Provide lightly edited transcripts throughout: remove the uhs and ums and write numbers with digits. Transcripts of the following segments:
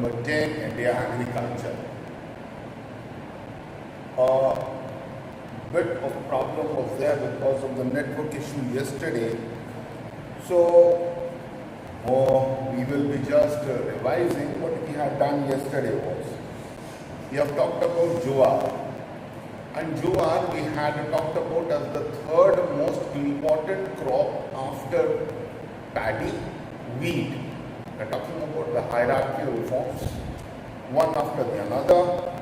number 10, India Agriculture. A bit of problem was there because of the network issue yesterday. So we will be just revising what we had done yesterday was. We have talked about Jowar. And Jowar we had talked about as the third most important crop after paddy, wheat. We are talking about the hierarchical forms, one after the another.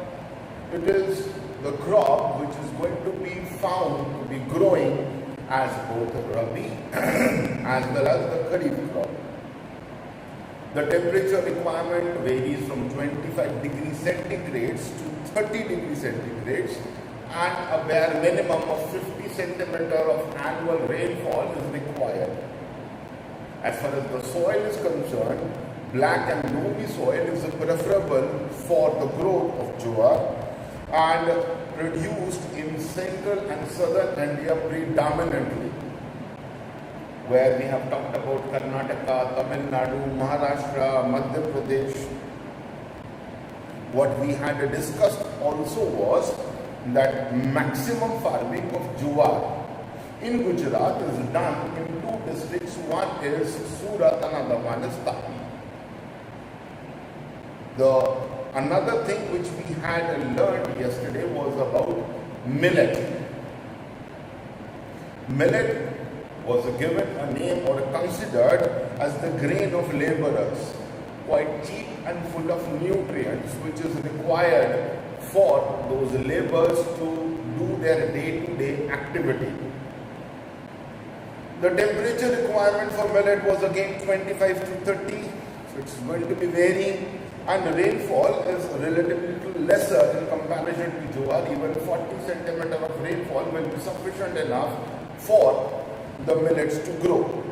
It is the crop which is going to be found to be growing as both Rabi as well as the Kharif crop. The temperature requirement varies from 25 degrees centigrades to 30 degrees centigrades, and a bare minimum of 50 centimeter of annual rainfall is required. As far as the soil is concerned, black and loamy soil is preferable for the growth of Jowar and produced in central and southern India predominantly, where we have talked about Karnataka, Tamil Nadu, Maharashtra, Madhya Pradesh. What we had discussed also was that maximum farming of Jowar in Gujarat is done in two districts. One is Surat and another one is Tapi. Another thing which we had learned yesterday was about millet. Millet was given a name or considered as the grain of laborers, quite cheap and full of nutrients, which is required for those laborers to do their day-to-day activity. The temperature requirement for millet was again 25 to 30, so it's going to be varying, and rainfall is relatively lesser in comparison to Jowar. Even 40 centimeter of rainfall will be sufficient enough for the millets to grow.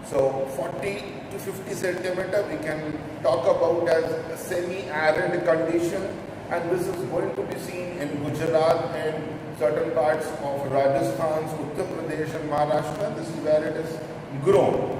So 40 to 50 centimeter we can talk about as a semi-arid condition, and this is going to be seen in Gujarat and certain parts of Rajasthan, Uttar Pradesh and Maharashtra. This is where it is grown.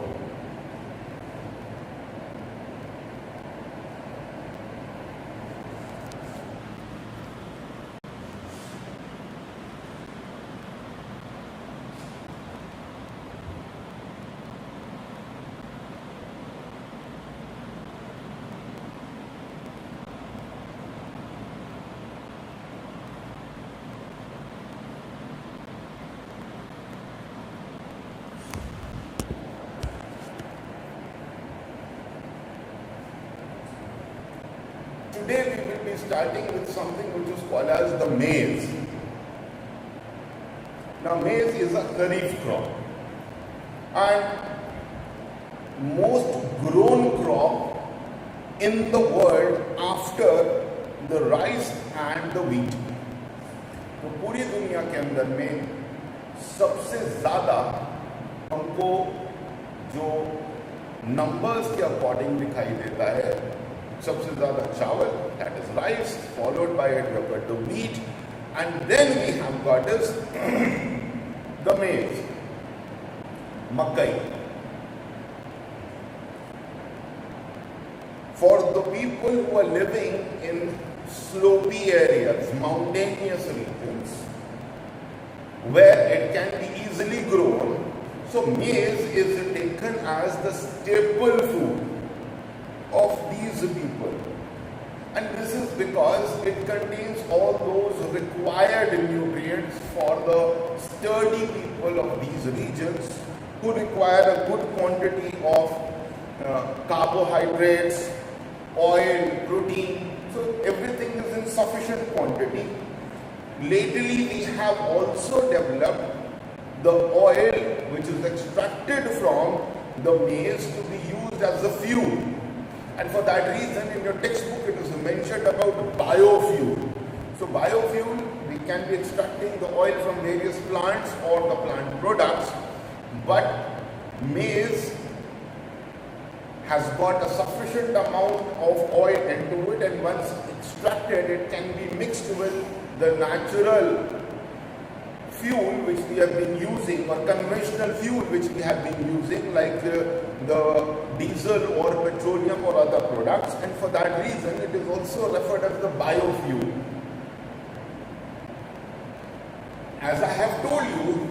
Today we will be starting with something which is called as the maize. Now maize is a kharif crop and most grown crop in the world after the rice and the wheat. तो पूरी दुनिया के अंदर में सबसे ज़्यादा हमको जो नंबर्स के अकॉर्डिंग दिखाई देता है, सबसे ज़्यादा चावल, that is rice, followed by it we have got the wheat, and then we have got this the maize, makai. For the people who are living in slopy areas, mountainous regions, where it can be easily grown, so maize is taken as the staple food of these people, and this is because it contains all those required nutrients for the sturdy people of these regions who require a good quantity of carbohydrates, oil, protein. So everything is in sufficient quantity. Lately we have also developed the oil which is extracted from the maize to be used as a fuel. And for that reason, in your textbook, it is mentioned about biofuel. So biofuel, we can be extracting the oil from various plants or the plant products, but maize has got a sufficient amount of oil into it, and once extracted, it can be mixed with the natural fuel which we have been using, or conventional fuel which we have been using, like the diesel or petroleum or other products, and for that reason it is also referred as the biofuel. As I have told you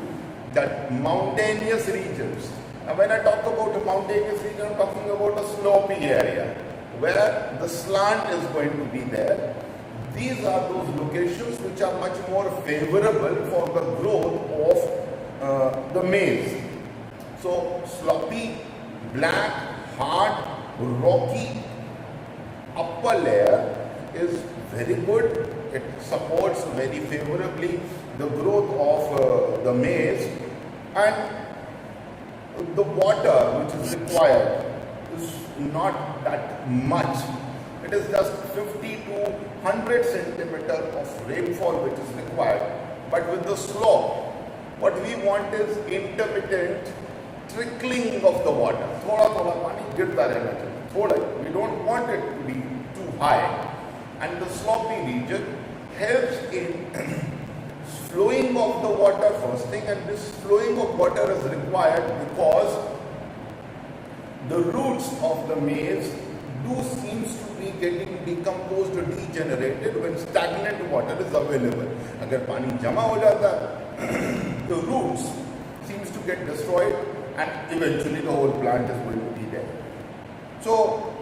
that mountainous regions, now when I talk about a mountainous region, I am talking about a slopy area where the slant is going to be there. These are those locations which are much more favorable for the growth of the maize. So sloppy, black, hard, rocky upper layer is very good. It supports very favorably the growth of the maize, and the water which is required is not that much. It is just 50 to 100 centimeter of rainfall which is required. But with the slope, what we want is intermittent trickling of the water. Thoda thoda pani girta rehna chahiye. Thoda. We don't want it to be too high. And the sloppy region helps in flowing of the water first thing, and this flowing of water is required because the roots of the maize do seems to be getting decomposed or degenerated when stagnant water is available. Agar pani jama ho jata, the roots seems to get destroyed and eventually the whole plant is going to be there. So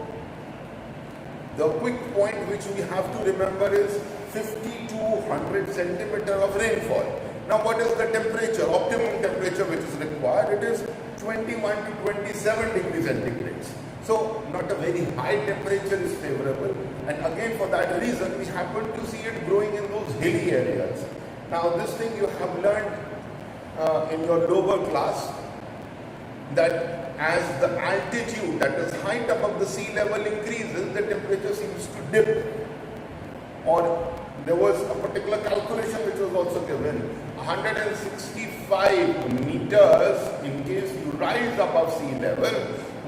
the quick point which we have to remember is 50 to 100 centimeter of rainfall. Now what is the temperature, optimum temperature which is required? It is 21 to 27 degrees centigrade. So not a very high temperature is favorable, and again for that reason we happen to see it growing in those hilly areas. Now this thing you have learned in your lower class, that as the altitude, that is height above the sea level, increases, the temperature seems to dip. Or there was a particular calculation which was also given, 165 meters, in case you rise above sea level,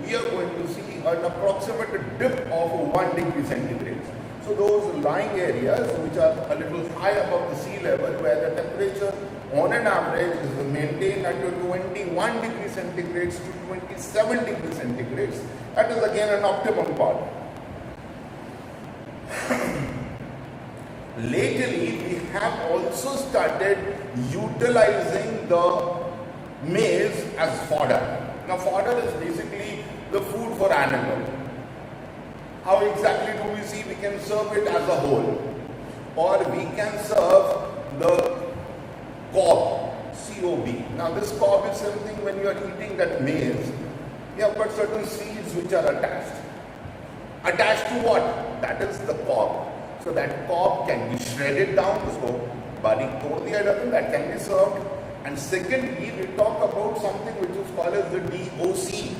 we are going to see an approximate dip of 1 degree centigrade. So those lying areas which are a little high above the sea level, where the temperature on an average is maintained at 21 degrees centigrade to 27 degrees centigrade, that is again an optimum part. Lately, we have also started utilizing the maize as fodder. Now, fodder is basically the food for animal. How exactly do we see? We can serve it as a whole, or we can serve the cob, C-O-B. Now, this cob is something when you are eating that maize, you have got certain seeds which are attached. Attached to what? That is the cob. So that cob can be shredded down, so barik tod diya jata, that can be served. And secondly, we talk about something which is called as the DOC,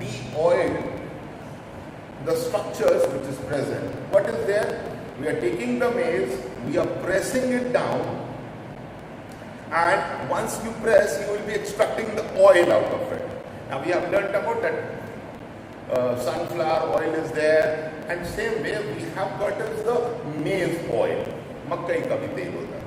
de-oiled, the structures which is present. What is there? We are taking the maize, we are pressing it down, and once you press, you will be extracting the oil out of it. Now we have learnt about that. Sunflower oil is there, and same way we have got is the maize oil, makkai ka bhi tel hota hai.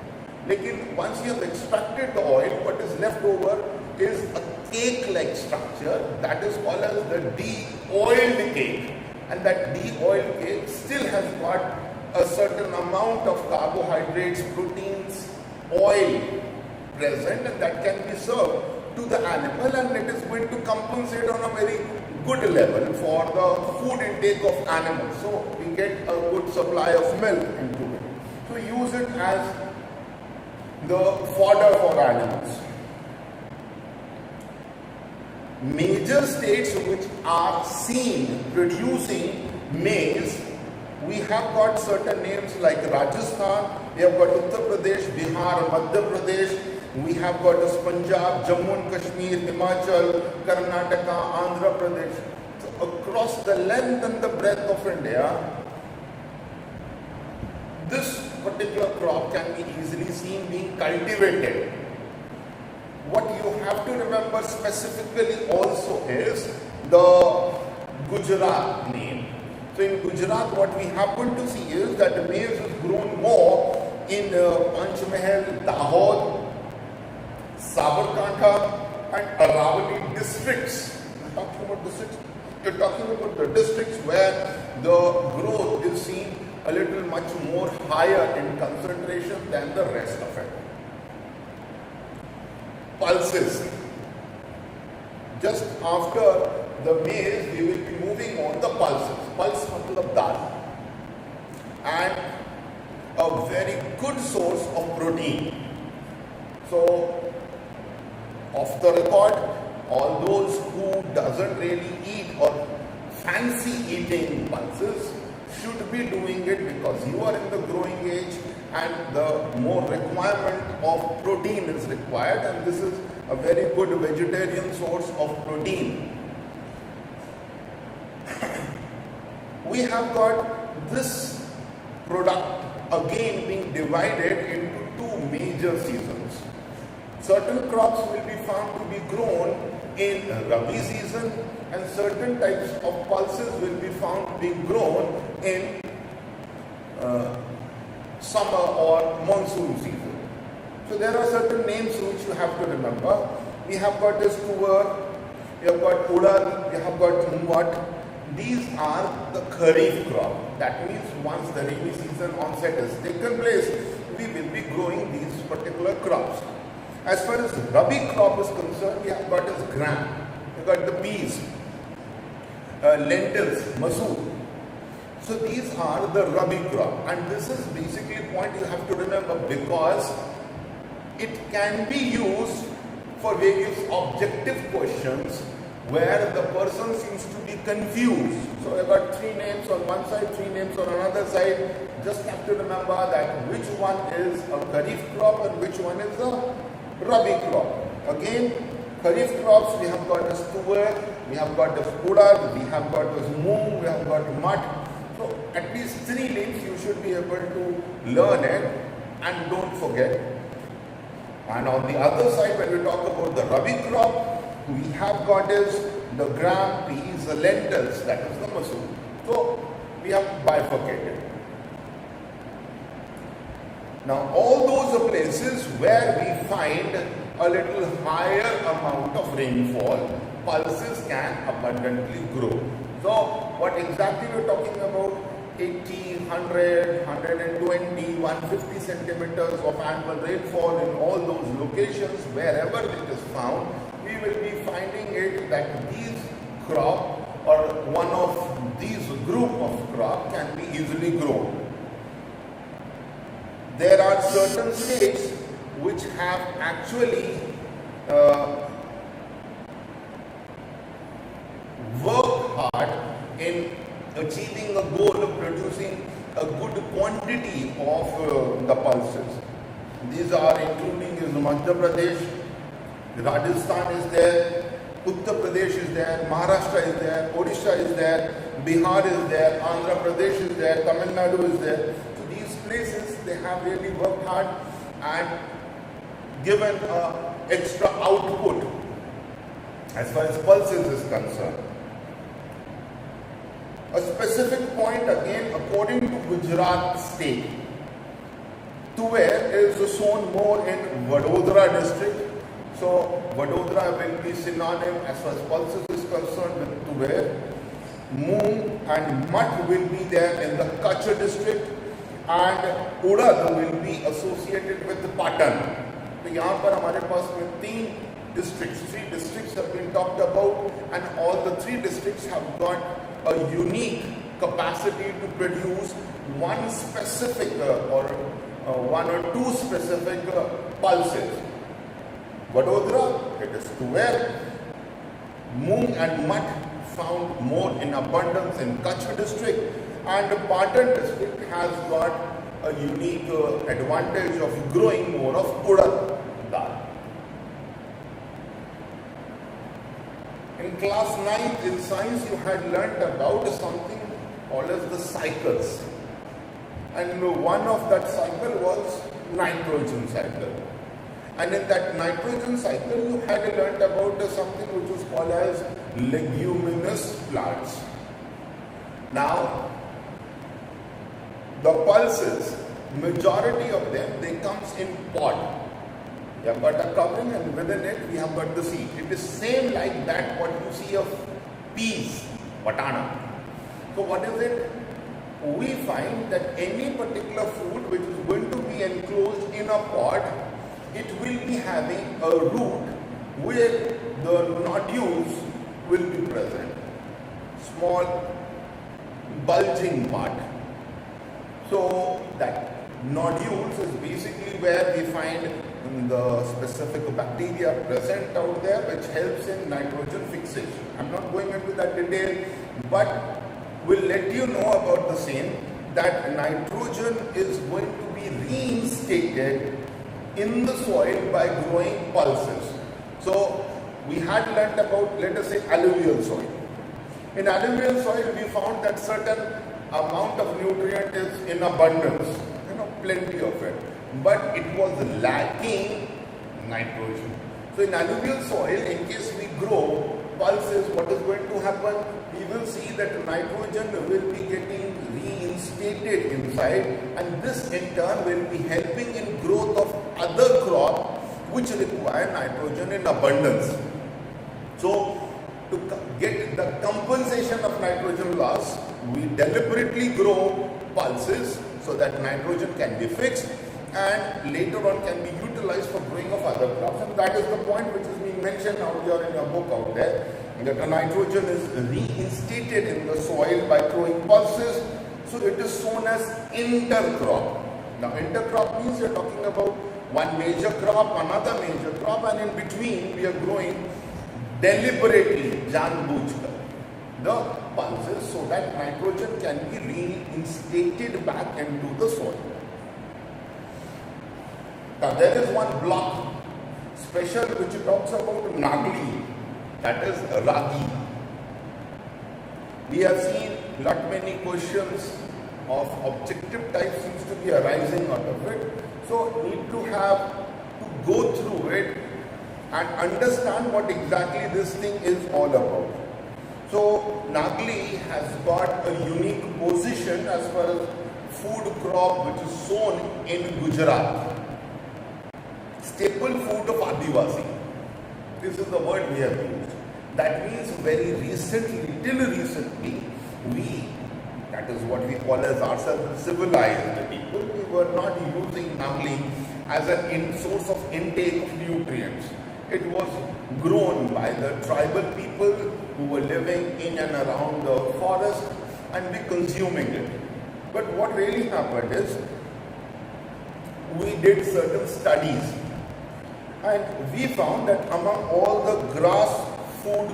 Lekin once you have extracted the oil, what is left over is a cake-like structure that is called as the de-oiled cake, and that de-oiled cake still has got a certain amount of carbohydrates, proteins, oil present, and that can be served to the animal, and it is going to compensate on a very good level for the food intake of animals. So we get a good supply of milk into it. So use it as the fodder for animals. Major states which are seen producing maize, we have got certain names like Rajasthan, we have got Uttar Pradesh, Bihar, Madhya Pradesh, we have got Punjab, Jammu and Kashmir, Himachal, Karnataka, Andhra Pradesh. So across the length and the breadth of India, this particular crop can be easily seen being cultivated. What you have to remember specifically also is the Gujarat name. So in Gujarat, what we happen to see is that the maize is grown more in Panchmahal, Dahod, Sabarkantha and Aravali districts. You're talking about districts. You're talking about the districts where the growth is seen a little much more higher in concentration than the rest of it. Pulses. Just after the maize, we will be moving on the pulses. Pulse matlab dal. And a very good source of protein. So, off the record, all those who doesn't really eat or fancy eating pulses should be doing it because you are in the growing age and the more requirement of protein is required, and this is a very good vegetarian source of protein. We have got this product again being divided into two major seasons. Certain crops will be found to be grown in Rabi season and certain types of pulses will be found being grown in summer or monsoon season. So there are certain names which you have to remember. We have got this tuber, we have got udad, we have got mungwat. These are the kharif crop. That means once the rainy season onset has taken place, we will be growing these particular crops. As far as Rabi crop is concerned, we have got this gram, we have got the peas, lentils, masoor. So these are the Rabi crop, and this is basically a point you have to remember because it can be used for various objective questions where the person seems to be confused. So I've got three names on one side, three names on another side. Just have to remember that which one is a kharif crop and which one is a Rabi crop. Again, kharif crops, we have got this tuber, we have got this udad, we have got this moong, we have got mud. So at least three names you should be able to learn it and don't forget. And on the other side, when we talk about the Rabi crop, we have got is the gram, peas, the lentils, that is the masoor. So we have bifurcated. Now all those are places where we find a little higher amount of rainfall, pulses can abundantly grow. So what exactly we are talking about? 80, 100, 120, 150 centimeters of annual rainfall in all those locations, wherever it is found, we will be finding it that these crop or one of these group of crop can be easily grown. There are certain states which have actually worked hard in achieving a goal of producing a good quantity of the pulses. These are including is Madhya Pradesh, Rajasthan is there, Uttar Pradesh is there, Maharashtra is there, Odisha is there, Bihar is there, Andhra Pradesh is there, Tamil Nadu is there. So these places, they have really worked hard and given extra output as far as pulses is concerned. A specific point again, according to Gujarat state, tuber is sown more in Vadodara district. So Vadodara will be synonym as far as pulses is concerned with tuber. Moong and mud will be there in the Kutch district, and udad will be associated with Patan. So यहाँ पर हमारे पास में three districts have been talked about, and all the three districts have got a unique capacity to produce one specific or one or two specific pulses. Vadodara, it is tuber. Moong and mud found more in abundance in Kutch district, and Patan district has got a unique advantage of growing more of udad dal. In class 9th in science, you had learnt about something called as the cycles. And one of that cycle was nitrogen cycle. And in that nitrogen cycle, you had learnt about something which was called as leguminous plants. Now, the pulses, majority of them, they comes in pod. You have got a covering and within it we have got the seed. It is same like that what you see of peas, batana. So what is it? We find that any particular food which is going to be enclosed in a pot, it will be having a root where the nodules will be present. Small bulging part. So that nodules is basically where we find the specific bacteria present out there which helps in nitrogen fixation. I'm not going into that detail, but we'll let you know about the same, that nitrogen is going to be reinstated in the soil by growing pulses. So we had learnt about, let us say, alluvial soil. In alluvial soil we found that certain amount of nutrient is in abundance, plenty of it, but it was lacking nitrogen. So in alluvial soil, in case we grow pulses, what is going to happen? We will see that nitrogen will be getting reinstated inside, and this in turn will be helping in growth of other crops which require nitrogen in abundance. So to get the compensation of nitrogen loss, we deliberately grow pulses so that nitrogen can be fixed and later on can be utilized for growing of other crops. And that is the point which is being mentioned out here in your book out there, that the nitrogen is reinstated in the soil by growing pulses. So it is shown as intercrop. Now intercrop means you are talking about one major crop, another major crop, and in between we are growing deliberately, janbujkar, the pulses so that nitrogen can be reinstated back into the soil. Now there is one block special which talks about nagli, that is ragi. We have seen lot many questions of objective type seems to be arising out of it. So need to have to go through it and understand what exactly this thing is all about. So nagli has got a unique position as far as food crop which is sown in Gujarat. Staple food of Adivasi. This is the word we have used. That means very recently, till recently, that is what we call as ourselves civilized people, we were not using nagli as a source of intake of nutrients. It was grown by the tribal people who were living in and around the forest and we consuming it. But what really happened is, we did certain studies and we found that among all the grass food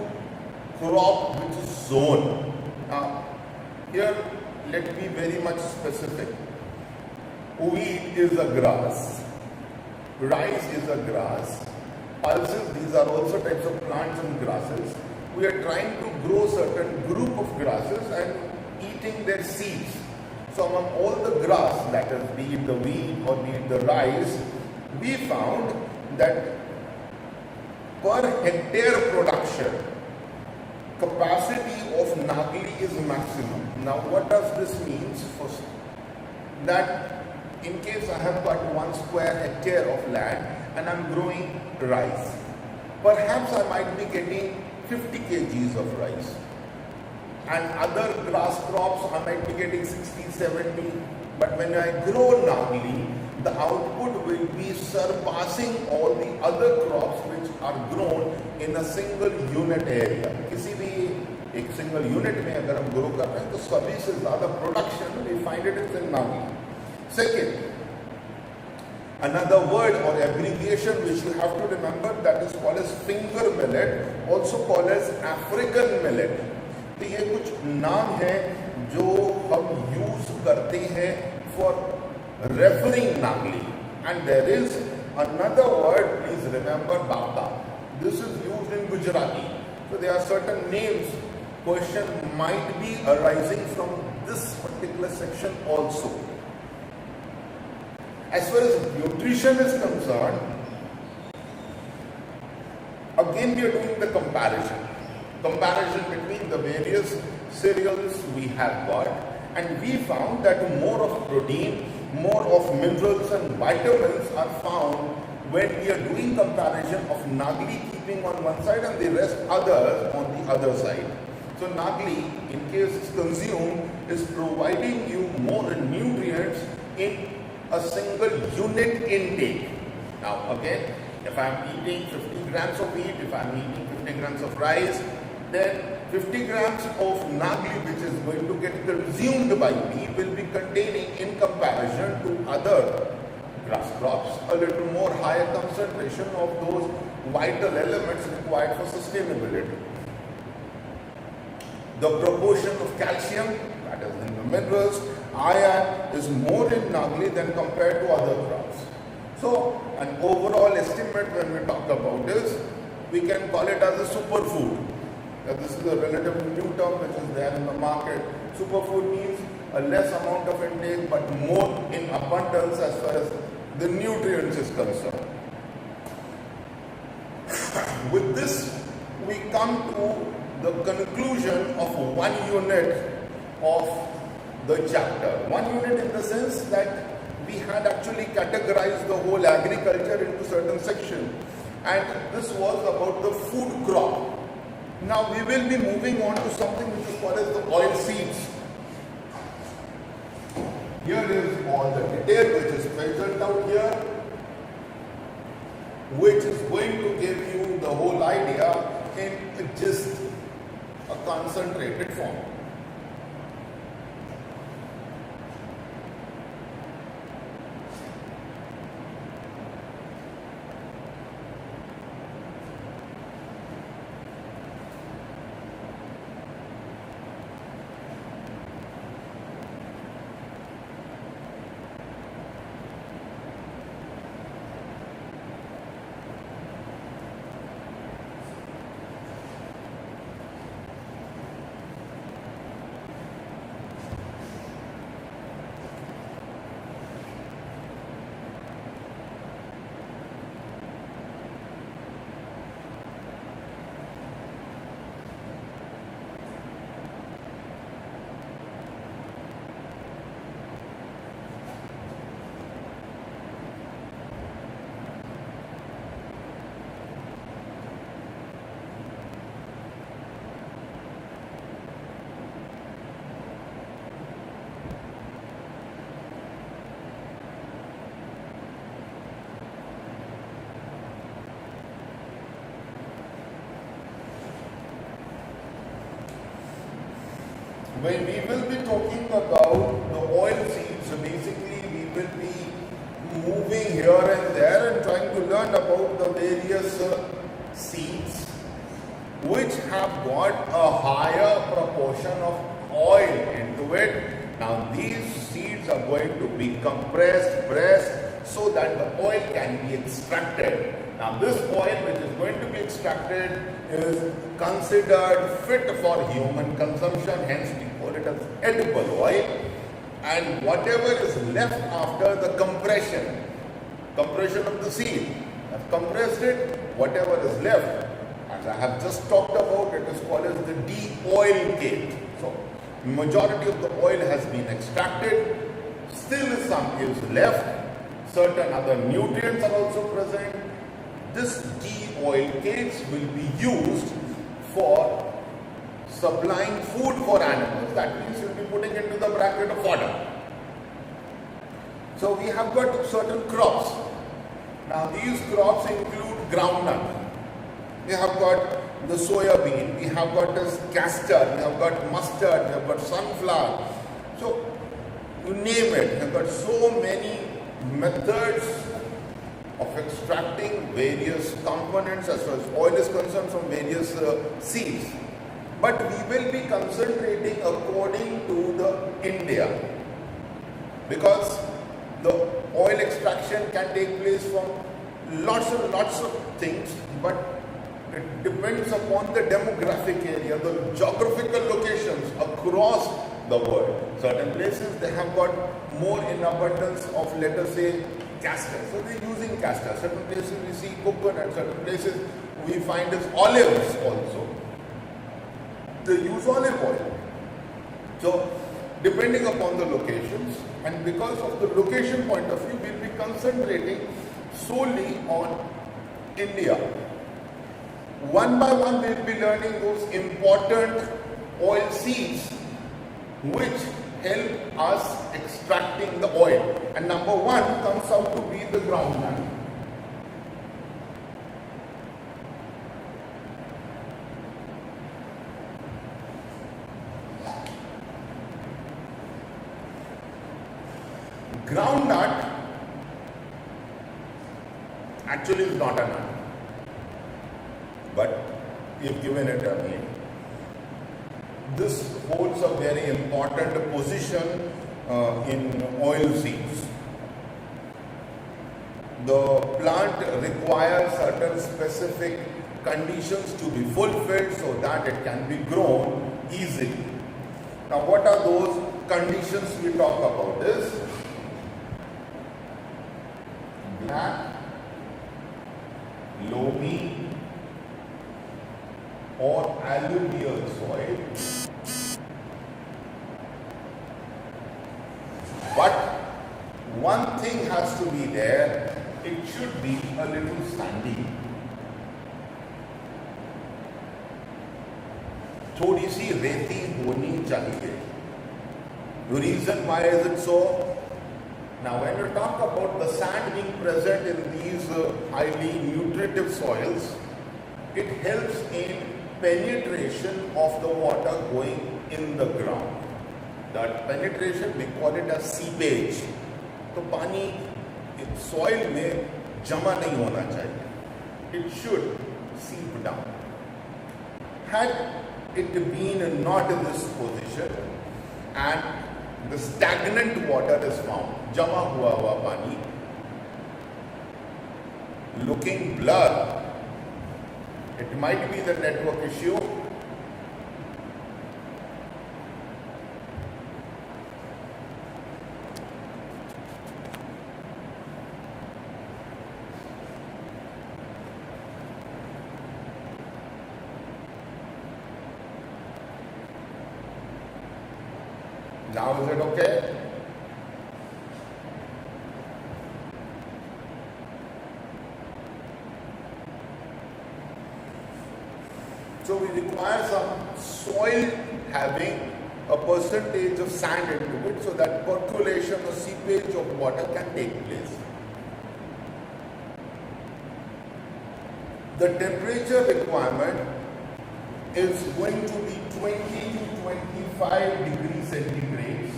crop which is sown, now here let me be very much specific. Wheat is a grass, rice is a grass, pulses, these are also types of plants and grasses. We are trying to grow certain group of grasses and eating their seeds. So among all the grass, that is be it the wheat or be it the rice, we found that per hectare production capacity of nagli is maximum. Now what does this mean? First, that in case I have got 1 square hectare of land and I am growing rice, perhaps I might be getting 50 kgs of rice, and other grass crops I might be getting 60, 70, but when I grow nagli, the output will be surpassing all the other crops which are grown in a single unit area. किसी भी एक single unit में अगर हम grow कर रहे हैं तो सभी से ज़्यादा production we find it is in nagli. Second, another word or abbreviation which you have to remember, that is called as finger millet, also called as African millet. तो ये कुछ नाम हैं जो हम use करते हैं for referring nagli. And there is another word, please remember, bata. This is used in Gujarati. So there are certain names, question might be arising from this particular section also. As far as nutrition is concerned, again we are doing the comparison between the various cereals we have got, and we found that more of protein, more of minerals and vitamins are found when we are doing comparison of Nagli keeping on one side and the rest others on the other side. So Nagli, in case it's consumed, is providing you more nutrients in a single unit intake. Now again, if I'm eating 50 grams of wheat, if I'm eating 50 grams of rice, then 50 grams of Nagli which is going to get consumed by me will be containing, in comparison to other grass crops, a little more higher concentration of those vital elements required for sustainability. The proportion of calcium, that is in the minerals, iron, is more in Nagli than compared to other crops. So an overall estimate when we talk about this, we can call it as a superfood. Now, this is a relatively new term which is there in the market. Superfood means a less amount of intake but more in abundance as far as the nutrients is concerned. With this, we come to the conclusion of one unit of the chapter. One unit in the sense that we had actually categorized the whole agriculture into certain sections, and this was about the food crop. Now we will be moving on to something which is called as the oil seeds. Here is all the detail which is present out here, which is going to give you the whole idea in just a concentrated form. When we will be talking about the oil seeds, so basically we will be moving here and there and trying to learn about the various seeds which have got a higher proportion of oil into it. Now these seeds are going to be compressed, pressed, so that the oil can be extracted. Now this oil which is going to be extracted is considered fit for human consumption, hence we call it as edible oil. And whatever is left after the compression of the seed, I've compressed it, whatever is left, as I have just talked about, it is called as the de-oilcate. So majority of the oil has been extracted, still some is left, certain other nutrients are also present. This de-oilcates will be used for supplying food for animals. That means you'll be putting into the bracket of fodder. So we have got certain crops. Now these crops include groundnut. We have got the soya bean, we have got this castor, we have got mustard, we have got sunflower. So you name it, we have got so many methods of extracting various components as far as oil is concerned from various seeds. But we will be concentrating according to the India, because the oil extraction can take place from lots and lots of things, but it depends upon the demographic area, the geographical locations across the world. Certain places they have got more in abundance of, let us say, castor. So they are using castor. Certain places we see coconut, certain places we find is olives also. They use olive oil. So depending upon the locations, and because of the location point of view, we will be concentrating solely on India. One by one we'll be learning those important oil seeds which help us extracting the oil. And number one comes out to be the groundnut. Groundnut actually is not a nut, but we've given it a name. This holds a very important position in oil seeds. The plant requires certain specific conditions to be fulfilled so that it can be grown easily. Now, what are those conditions we talk about? This black, loamy or alluvial soil, but one thing has to be there, it should be a little sandy. थोड़ी सी रेती होनी चाहिए. The reason why is it so? Now, when you talk about the sand being present in these highly nutritive soils, it helps in penetration of the water going in the ground. That penetration, we call it as seepage. तो पानी soil में जमा नहीं होना चाहिए. It should seep down. Had it been not in this position and the stagnant water is found, जमा हुआ पानी, looking blur, it might be the network issue. Now is it okay? So we require some soil having a percentage of sand into it so that percolation or seepage of water can take place. The temperature requirement is going to be 20 to 25 degrees centigrade.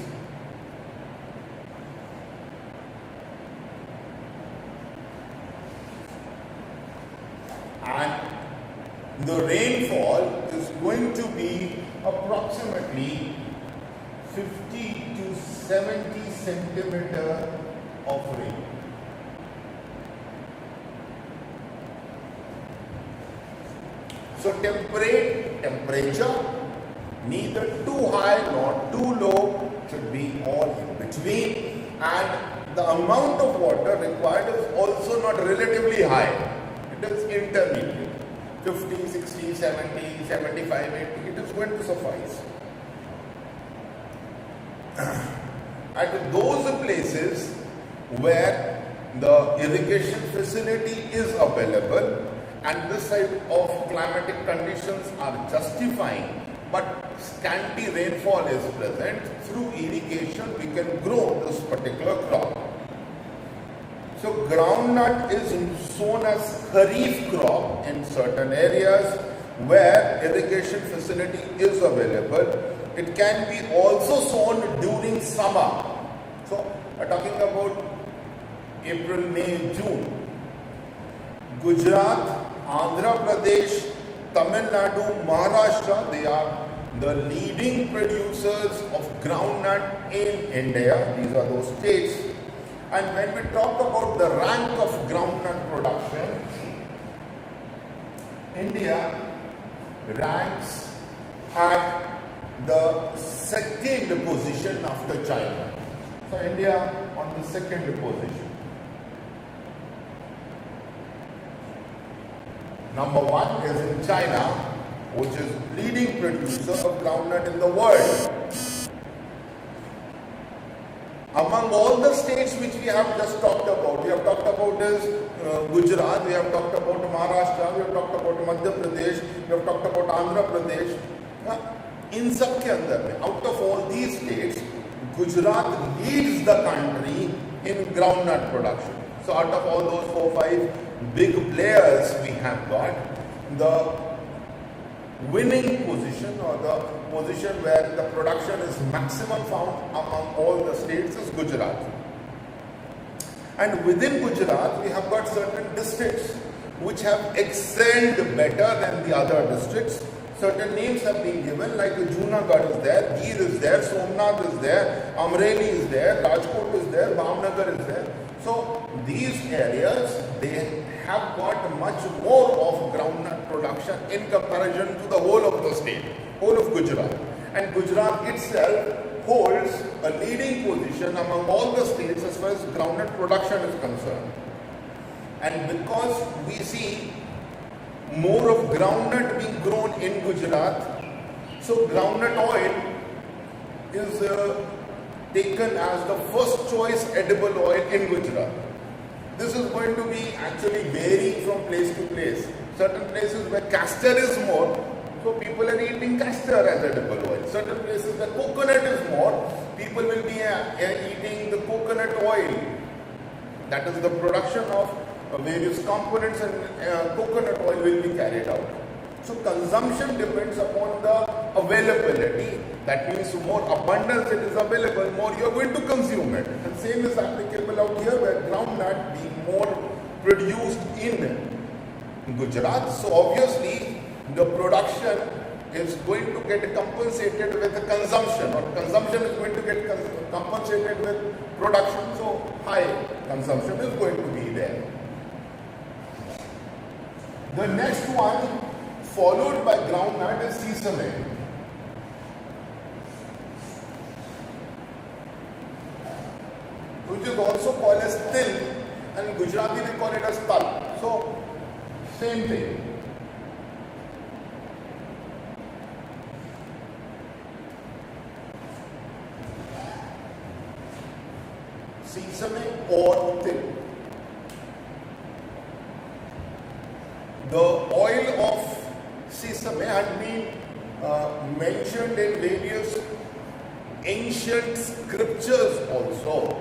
And the rainfall is going to be approximately 50 to 70 centimeter of rain. So temperature, neither too high nor too low, should be all in between, and the amount of water required is also not relatively high. It is intermediate. 50, 60, 70, 75, 80, it is going to suffice. At those places where the irrigation facility is available and this type of climatic conditions are justifying, but scanty rainfall is present, through irrigation we can grow this particular crop. So groundnut is sown as kharif crop in certain areas where irrigation facility is available. It can be also sown during summer. So we're talking about April, May, June. Gujarat, Andhra Pradesh, Tamil Nadu, Maharashtra, they are the leading producers of groundnut in India. These are those states. And when we talk about the rank of groundnut production, India ranks at the second position after China. So India on the second position. Number one is in China, which is leading producer of groundnut in the world. among all the states which we have just talked about, we have talked about is Gujarat, we have talked about Maharashtra, we have talked about Madhya Pradesh, we have talked about Andhra Pradesh. In सब के अंदर में, out of all these states, Gujarat leads the country in groundnut production. So out of all those 4-5 big players we have got, the winning position or the position where the production is maximum found among all the states is Gujarat. And within Gujarat, we have got certain districts which have excelled better than the other districts. Certain names have been given, like Junagadh is there, Gir is there, Somnath is there, Amreli is there, Rajkot is there, Bhavnagar is there. So these areas, they have got much more of groundnut production in comparison to the whole of the state, whole of Gujarat. And Gujarat itself holds a leading position among all the states as far as groundnut production is concerned. And because we see more of groundnut being grown in Gujarat, so groundnut oil is taken as the first choice edible oil in Gujarat. This is going to be actually varying from place to place. Certain places where castor is more, so people are eating castor as edible oil. Certain places where coconut is more, people will be eating the coconut oil. That is the production of various components, and coconut oil will be carried out. So consumption depends upon the availability. That means more abundance it is available, more you are going to consume it. And same is applicable out here, where groundnut being more produced in Gujarat. So obviously the production is going to get compensated with the consumption, or consumption is going to get compensated with production. So high consumption is going to be there. The next one followed by groundnut is sesame. Which is also called as til, and Gujarati we call it as tal. So same thing. Sesame or til. The oil of sesame had been mentioned in various ancient scriptures also,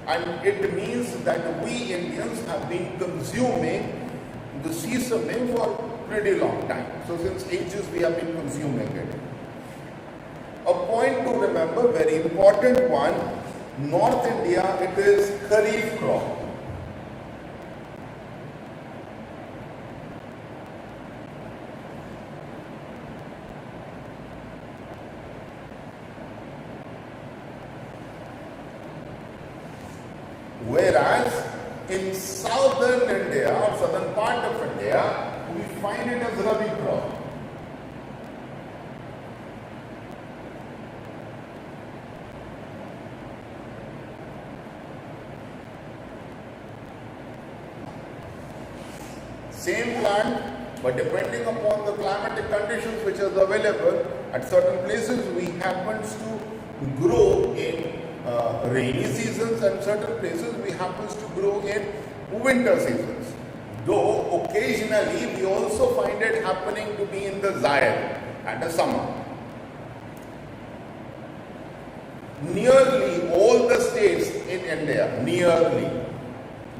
and it means that we Indians have been consuming the sesame for a pretty long time. So since ages we have been consuming it. A point to remember, very important one, North India, it is Kharif crop. Whereas in southern India or southern part of India, we find it as Rabi crop. Same plant, but depending upon the climatic conditions which is available, at certain places we happens to grow in rainy seasons, and certain places we happens to grow in winter seasons. Though occasionally we also find it happening to be in the Zaid and the summer. Nearly all the states in India, nearly,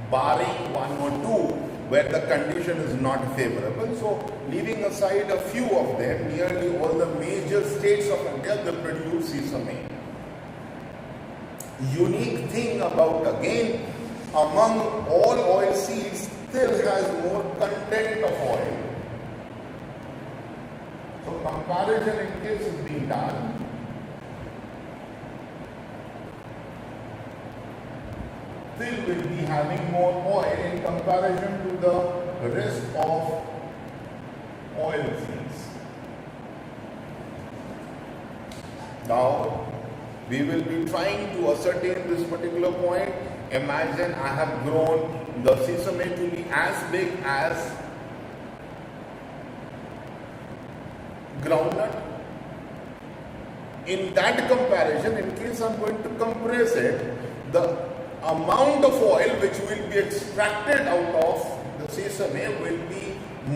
barring one or two where the condition is not favorable, so leaving aside a few of them, nearly all the major states of India, they produce sesame. Unique thing about, again, among all oil seeds, still has more content of oil. So comparison in case is being done. Still will be having more oil in comparison to the rest of oil seeds. Now, we will be trying to ascertain this particular point. Imagine I have grown the sesame to be as big as groundnut. In that comparison, in case I am going to compress it, the amount of oil which will be extracted out of the sesame will be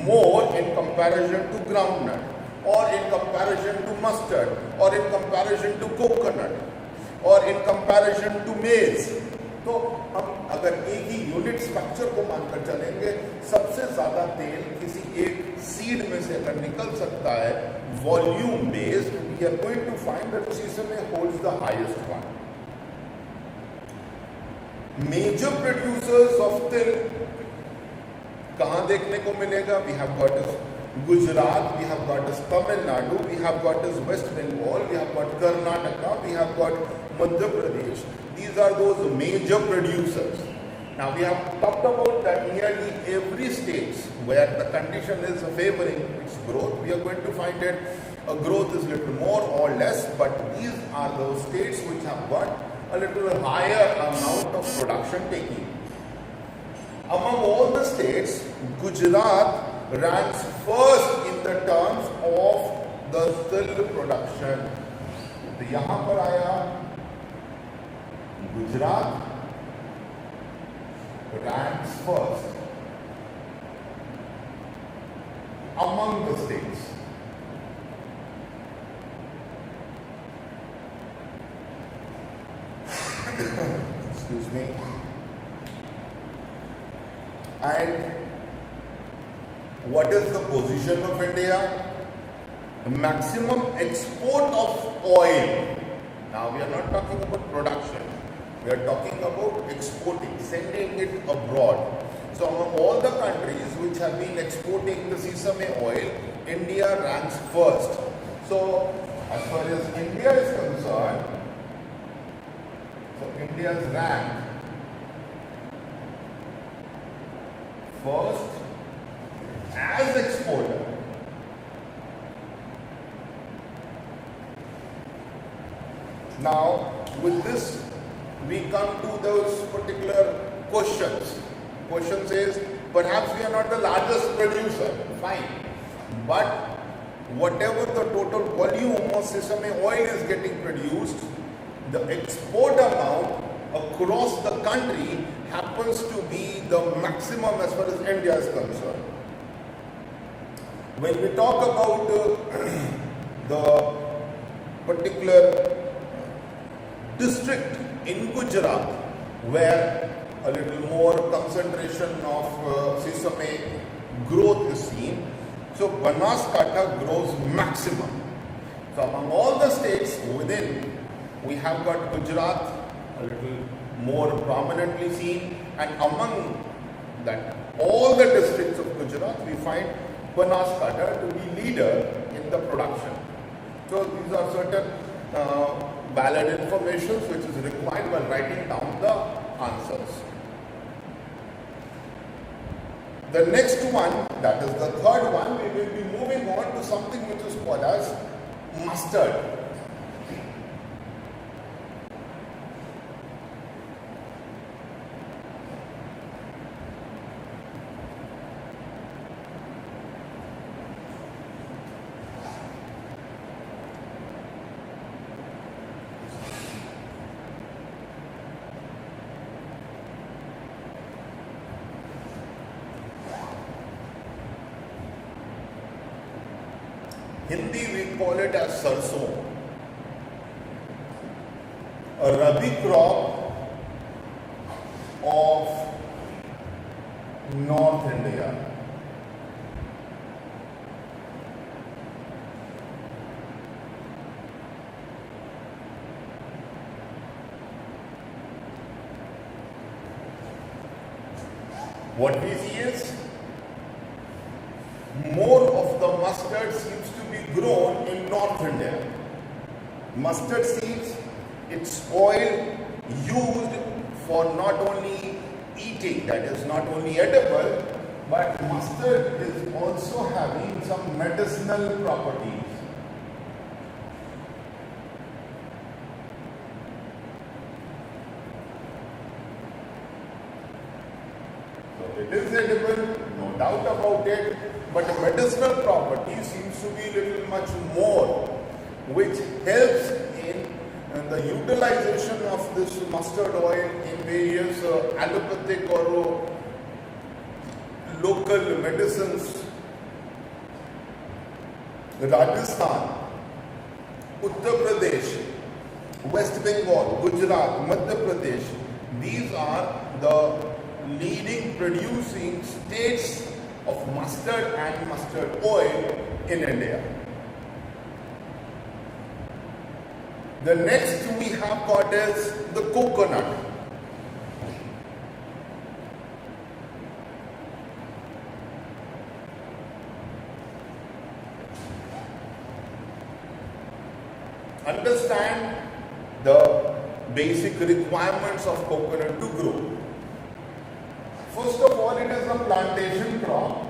more in comparison to groundnut, or in comparison to mustard, or in comparison to coconut, or in comparison to maize. तो हम अगर एक ही unit structure को मानकर चलेंगे, सबसे ज्यादा तेल किसी एक सीड में से अगर निकल सकता है volume based, we are going to find that sesame holds the highest one. Major producers of तिल कहां देखने को मिलेगा? We have got Gujarat, we have got Tamil Nadu, we have got West Bengal, we have got Karnataka, we have got Madhya Pradesh. These are those major producers. Now we have talked about that nearly every state where the condition is favoring its growth, we are going to find it a growth is little more or less, but these are those states which have got a little higher amount of production taking. Among all the states, Gujarat ranks first in the terms of the till production. तो यहाँ पर आया Gujarat ranks first among the states. Excuse me. And what is the position of India? The maximum export of oil. Now we are not talking about production. We are talking about exporting, sending it abroad. So among all the countries which have been exporting the sesame oil, India ranks first. So as far as India is concerned, so India's rank first as exporter. Now, with this, we come to those particular questions. Question says, perhaps we are not the largest producer, fine. But whatever the total volume of sesame oil is getting produced, the export amount across the country happens to be the maximum as far as India is concerned. When we talk about the particular district in Gujarat where a little more concentration of sesame growth is seen, so Banaskantha grows maximum. So among all the states within, we have got Gujarat a little more prominently seen, and among that all the districts of Gujarat, we find Banaskantha to be leader in the production. So these are certain valid information which is required while writing down the answers. The next one, that is the third one, we will be moving on to something which is called as mustard. Hindi we call it as sarson, a rabi crop of North India. What we see is more of the mustard seems to be grown in North India. Mustard seeds, its oil used for not only eating, that is not only edible, but mustard is also having some medicinal properties. So it is edible, no doubt about it, but the medicinal property seems to be little much more, which helps in and the utilization of this mustard oil in various allopathic or local medicines. Rajasthan, Uttar Pradesh, West Bengal, Gujarat, Madhya Pradesh, these are the leading producing states of mustard and mustard oil in India. The next we have got is the coconut. Understand the basic requirements of coconut to grow. First of all, it is a plantation crop.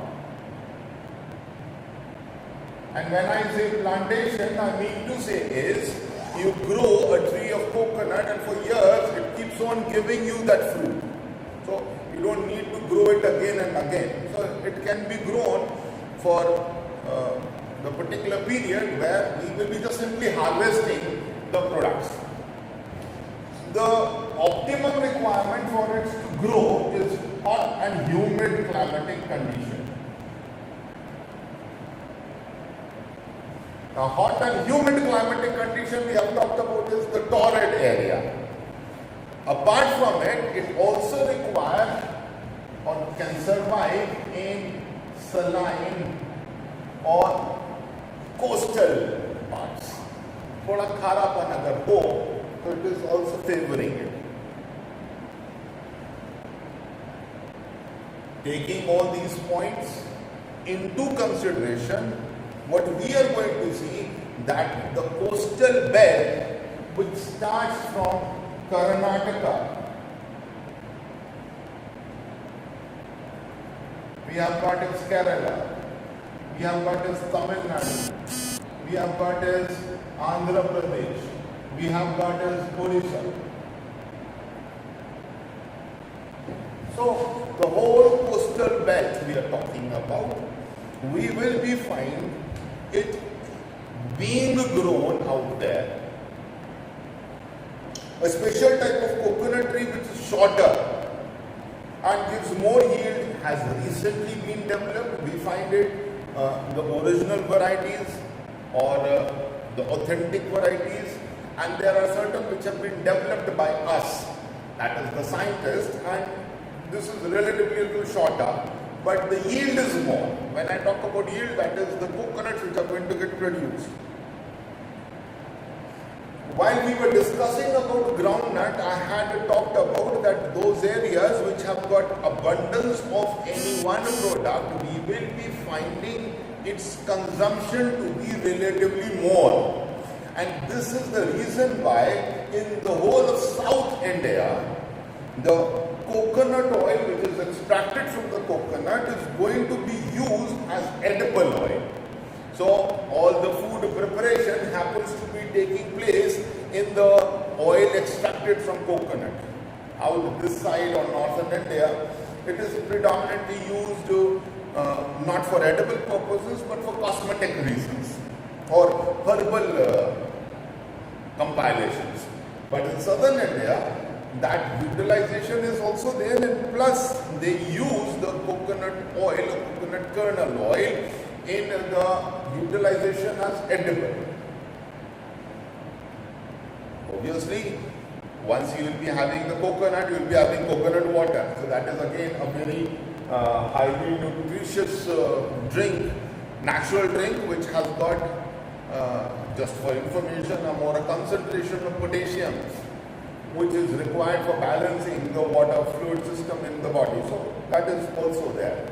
And when I say plantation, I mean to say is you grow a tree of coconut and for years it keeps on giving you that fruit. So you don't need to grow it again and again. So it can be grown for the particular period where we will be just simply harvesting the products. The optimum requirement for it to grow is hot and humid climatic condition. Now, hot and humid climatic condition we have talked about is the torrid area. Apart from it, it also requires or can survive in saline or coastal parts. थोड़ा खारापन अगर हो तो it is also favoring it. Taking all these points into consideration, what we are going to see that the coastal belt which starts from Karnataka, we have got is Kerala, we have got is Tamil Nadu, we have got is Andhra Pradesh, we have got is Odisha. So the whole coastal belt we are talking about, we will be finding it being grown out there. A special type of coconut tree which is shorter and gives more yield has recently been developed. We find it the original varieties or the authentic varieties, and there are certain which have been developed by us, that is the scientists, and this is relatively a little shorter, but the yield is more. When I talk about yield, that is the coconuts which are going to get produced. While we were discussing about groundnut, I had talked about that those areas which have got abundance of any one product, we will be finding its consumption to be relatively more. And this is the reason why in the whole of South India, the coconut oil which is extracted from the coconut is going to be used as edible oil. So all the food preparation happens to be taking place in the oil extracted from coconut. Out this side or northern India, it is predominantly used not for edible purposes but for cosmetic reasons or herbal compilations. But in southern India, that utilization is also there, and plus they use the coconut oil or coconut kernel oil in the utilization as edible. Obviously, once you will be having the coconut, you will be having coconut water. So that is again a very highly nutritious drink, natural drink, which has got, just for information, a more concentration of potassium, which is required for balancing the water fluid system in the body. So that is also there.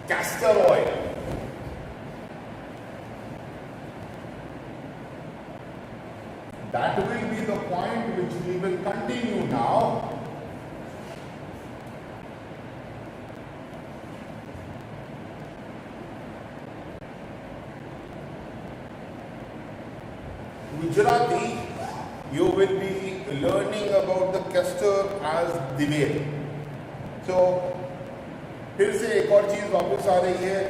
Castor oil. That will be the point which we will continue now. Gujarati, you will be learning about the castor as divel. So फिर से एक और चीज वापस आ रही है,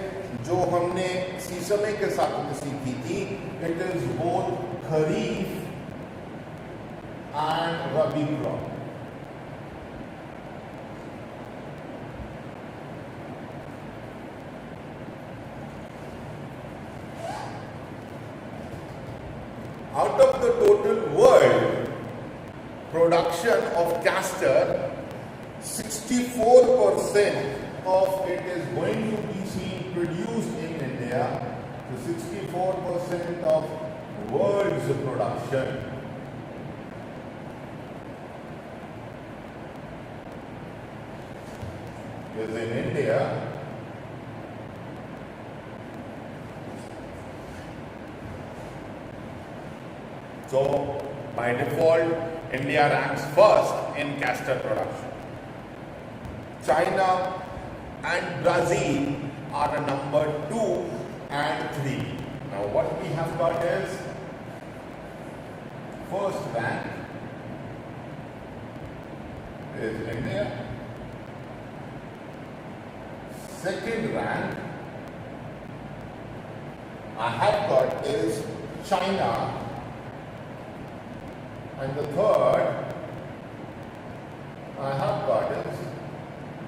जो हमने सीसमे के साथ में सीखी थी, it is both kharif and rabi crop. Out of the total world production of castor, 64% of it is going to be produced in India. So 64% of world's production is in India. So by default, India ranks first in castor production. China and Brazil are a number 2 and 3. Now what we have got is first rank is India. Second rank I have got is China. And the third I have got is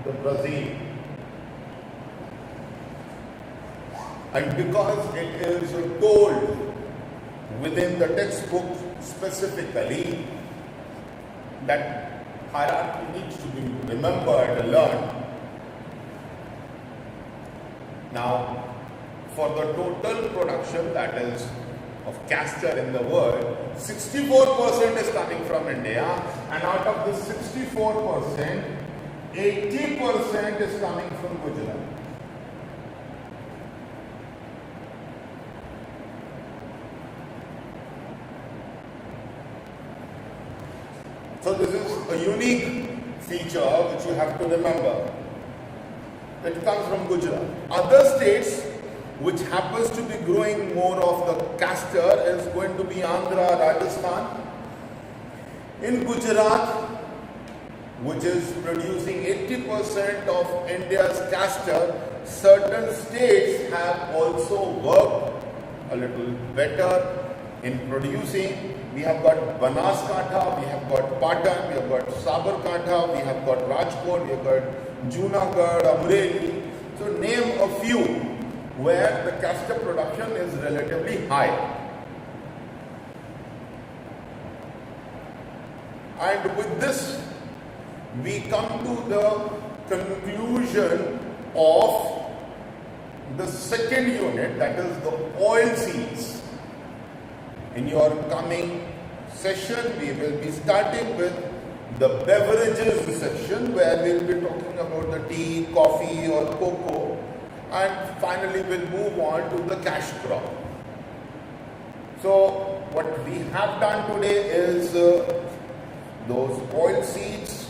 the Brazil. And because it is told within the textbook specifically that hierarchy needs to be remembered and learned. Now, for the total production, that is of castor in the world, 64% is coming from India, and out of this 64%, 80% is coming from Gujarat. So this is a unique feature which you have to remember. It comes from Gujarat. Other states which happens to be growing more of the castor is going to be Andhra, Rajasthan. In Gujarat, which is producing 80% of India's castor, certain states have also worked a little better in producing. We have got Banaskantha, we have got Patan, we have got Sabarkantha, we have got Rajkot, we have got Junagadh, Amreli. So name a few where the castor production is relatively high. And with this, we come to the conclusion of the second unit, that is the oil seeds. In your coming session, we will be starting with the beverages section, where we will be talking about the tea, coffee or cocoa. And finally, we'll move on to the cash crop. So, what we have done today is those oil seeds,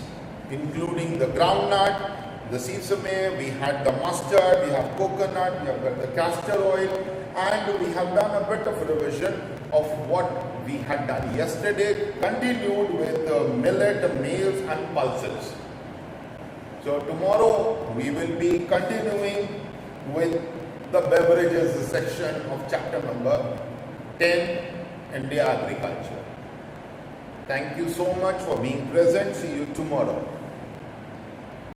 including the groundnut, the sesame, we had the mustard, we have coconut, we have got the castor oil, and we have done a bit of revision of what we had done yesterday, continued with millet, maize and pulses. So tomorrow we will be continuing with the beverages section of chapter number 10, India Agriculture. Thank you so much for being present. See you tomorrow.